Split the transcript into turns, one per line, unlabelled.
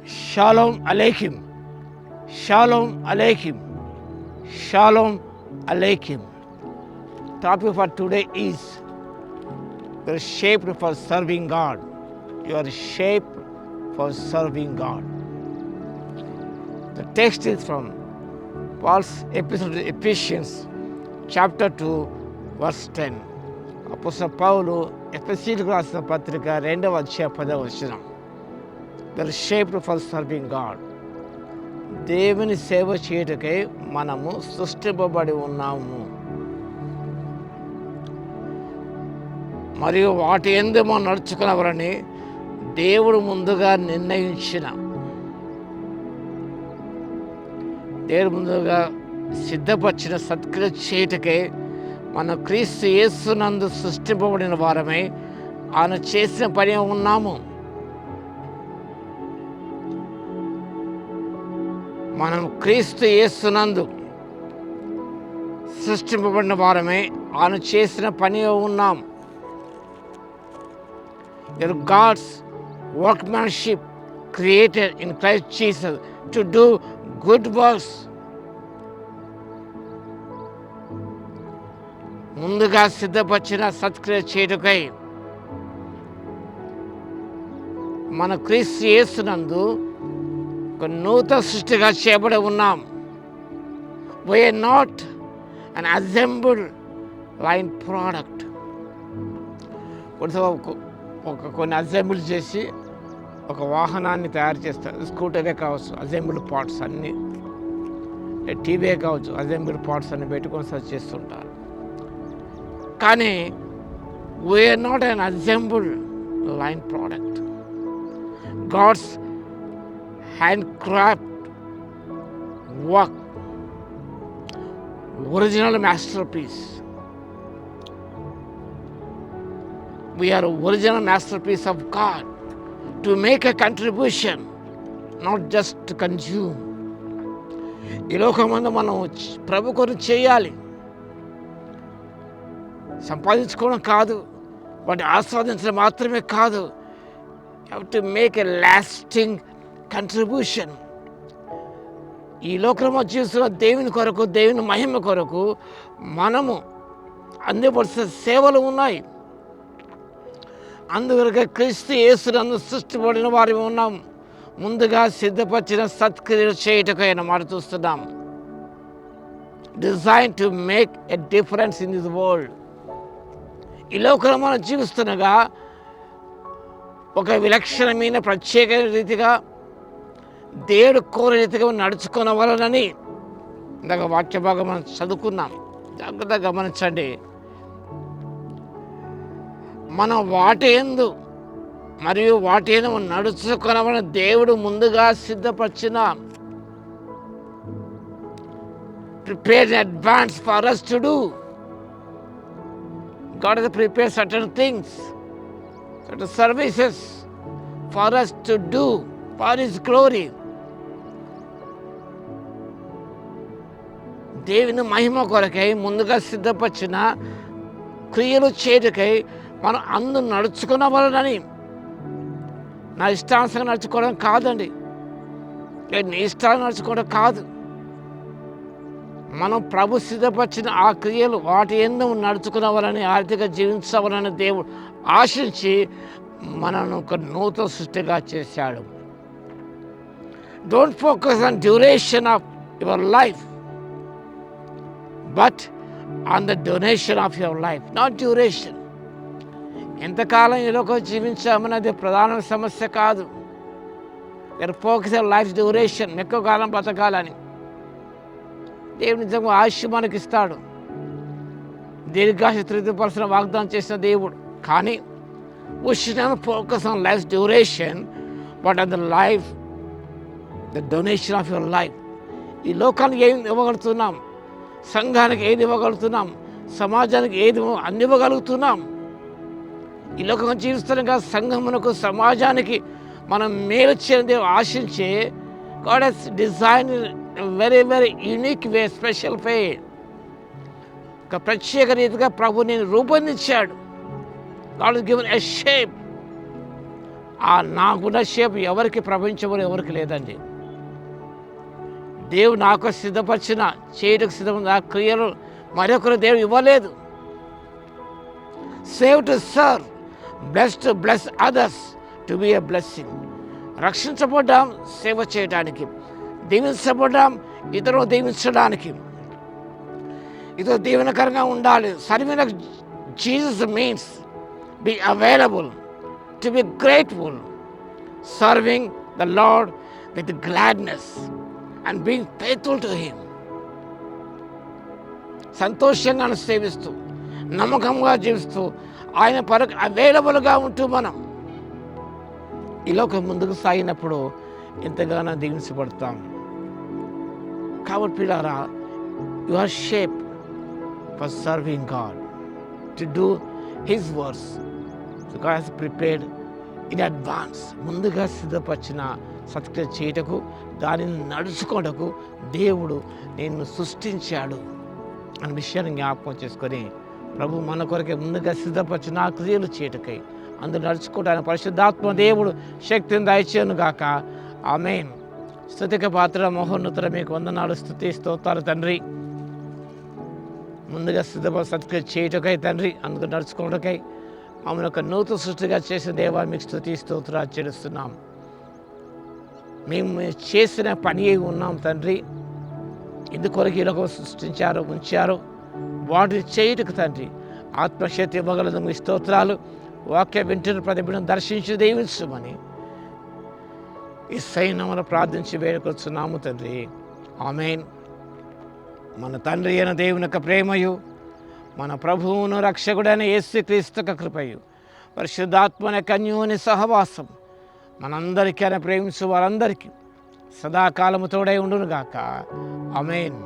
Shalom Aleichem. Shalom Aleichem. Shalom Aleichem. Topic for today is you are shaped for serving God. You are shaped for serving God. The text is from Paul's epistle to Ephesians chapter 2 verse 10. అపోస్తలుడైన పౌలు ఎఫెసీయులకు రాసిన పత్రిక 2వ అధ్యాయం 10వ వచనం. We are shaped for serving God. దేవుని సేవ చేయుటకై మనము సృష్టింపబడి ఉన్నాము. మరియు వాటి యందు మనం నడుచుకున్నవరని దేవుడు ముందుగా నిర్ణయించిన, దేవుడు ముందుగా సిద్ధపరిచిన సత్క్రియ చేయుటకై మనం క్రీస్తు యేసునందు సృష్టింపబడిన వారమై ఆయన చేసిన పని ఉన్నాము. మనం క్రీస్తు యేసునందు సృష్టింపబడిన వారమై ఆయన చేసిన పని ఉన్నాం. You're God's workmanship created in Christ Jesus to do good works. ముందుగా సిద్ధపరిచిన సత్క్రియ చేయుటకై మన క్రీస్తు యేసునందు ఒక నూతన సృష్టిగా చేయబడి ఉన్నాం. We are not an assembled line product. కొన్ని అసెంబుల్ చేసి ఒక వాహనాన్ని తయారు చేస్తారు. స్కూటరే కావచ్చు, అసెంబుల్డ్ పార్ట్స్ అన్నీ, టీవీ కావచ్చు, అసెంబుల్డ్ పార్ట్స్ అన్ని పెట్టుకొని సర్చ్ చేస్తుంటారు. కానీ we are not an assembled line product. God's hand craft work, original masterpiece. We are an original masterpiece of God to make a contribution, not just to consume. ఈ లోకమందు మనం ప్రభు కొరకు చేయాలి, సంపాదించుకోవడం కాదు, వాటిని ఆస్వాదించడం మాత్రమే కాదు. You have to make a lasting contribution. ఈ లోకంలో జీవిస్తున్న దేవుని కొరకు, దేవుని మహిమ కొరకు మనము అందిపరిచిన సేవలు ఉన్నాయి. అందువరకు క్రీస్తు యేసునందు సృష్టిపడిన వారి ఉన్నాం. ముందుగా సిద్ధపరిచిన సత్క్రియలు చేయుటకైన మాట చూస్తున్నాం. Design to make a difference in this world. ఈ లోకంలో మనం జీవిస్తుండగా ఒక విలక్షణమైన ప్రత్యేకమైన రీతిగా దేవుడు కోరే రీతిగా నడుచుకోవాలనని ఇందాక వాక్య భాగం మనం చదువుకున్నాం. జాగ్రత్తగా గమనించండి. మనం వాటి యందు మరియు వాటి యందు నడుచుకున్నామని దేవుడు ముందుగా సిద్ధపరిచిన, prepare in advance for us to do. God has prepared certain things, certain services for us to do for His glory. దేవుని మహిమ కొరకై ముందుగా సిద్ధపరిచిన క్రియలు చేయుటకై మనం అందరూ నడుచుకున్నవాళ్ళని. నా ఇష్టానుసారం నడుచుకోవడం కాదండి, నీ ఇష్టాలు నడుచుకోవడం కాదు. మనం ప్రభు సిద్ధపరిచిన ఆ క్రియలు వాటి యందు నడుచుకున్నవాళ్ళని, ఆర్థిక జీవించవాలని దేవుడు ఆశించి మనను ఒక నూతన సృష్టిగా చేశాడు. Don't focus on duration of your life, but on the donation of your life, not duration. ఎంతకాలం ఈ లోకం జీవించామన్నది ప్రధాన సమస్య కాదు. మీరు ఫోకస్ ఆన్ లైఫ్ డ్యూరేషన్, ఎక్కువ కాలం బతకాలని. దేవుడు నిజంగా ఆయుష్ మనకి ఇస్తాడు, దీర్ఘాశ తృప్తిపరచిన వాగ్దానం చేసిన దేవుడు. కానీ we should not focus on life's duration, but on the life, the donation of your life. ఈ లోకానికి ఏది ఇవ్వగలుగుతున్నాం, సంఘానికి ఏది ఇవ్వగలుగుతున్నాం, సమాజానికి ఏది అందివ్వగలుగుతున్నాం. ఈ లోకంగా జీవిస్తున్నాం కదా, సంఘమునకు సమాజానికి మనం మేలు చేయని ఆశించే God has designed a very very unique way, special way. ఒక ప్రత్యేక రీతిగా ప్రభు నేను రూపొందించాడు. God has given a shape. నా గుణక్షేపం ఎవరికి ప్రపంచంలో ఎవరికి లేదండి. దేవుడు నాకు సిద్ధపరిచిన చేయటకు సిద్ధం నా క్రియలు మరొకరు దేవుడు ఇవ్వలేదు. Save to serve, bless to bless others, to be a blessing. రక్షించబడ్డాం సేవ చేయడానికి, దీవించబడ్డాం ఇతరులు దీవించడానికి, ఇతరు దీవెనకరంగా ఉండాలి. Serving Jesus means be available, to be grateful, serving the Lord with gladness and being faithful to Him. సంతోషంగా సేవిస్తూ నమ్మకంగా జీవిస్తూ ఆయన అవైలబుల్గా ఉంటూ మనం ఈ లోకం ముందుకు సాగినప్పుడు ఎంతగానో దీవించబడతాం. కాబట్టి పిల్లారా, you are shape for serving God, to do his works. God has prepared in advance. ముందుగా సిద్ధపరిచిన సత్క్రియ చేయటకు, దానిని నడుచుకోవటకు దేవుడు నిన్ను సృష్టించాడు అనే విషయాన్ని జ్ఞాపకం చేసుకొని, ప్రభు మన కొరకే ముందుగా సిద్ధపరిచిన ఆ క్రియలు చేయటకై అందులో నడుచుకోవడానికి పరిశుద్ధాత్మ దేవుడు శక్తిని దయచేయను గాక. ఆమేన్. స్తుతికి పాత్ర మహోన్నతుల మీకు వందనాలు, స్తుతి స్తోత్రాలు తండ్రి. ముందుగా సిద్ధపడి సత్క్రియ చేయటకై తండ్రి, అందుకు నడుచుకోవటకై మమ్మల్ని ఒక నూతన సృష్టిగా చేసిన దేవా మీకు స్తుతి స్తోత్రాలు చెల్లిస్తున్నాం. మేము చేసిన పని ఉన్నాం తండ్రి. ఇందుకొరకు ఈ లోకం సృష్టించారు, ఉంచారు. వాటిని చేయుటకు తండ్రి ఆత్మశక్తి ఇవ్వగలదు. మీ స్తోత్రాలు. వాక్య వింటున్న ప్రతి బిడ్డను దర్శించి దీవించమని ఈ సైన్యమును ప్రార్థించి వేడుకొచ్చున్నాము తండ్రి. ఆమేన్. మన తండ్రి అయిన దేవుని యొక్క ప్రేమయు, మన ప్రభువును రక్షకుడైన యేసుక్రీస్తు యొక్క కృపయు, పరిశుద్ధాత్మ యొక్క అన్యోన్య సహవాసం మనందరికీ, ఆయన ప్రేమించు వారందరికీ సదాకాలము తోడై ఉండునుగాక. ఆమేన్.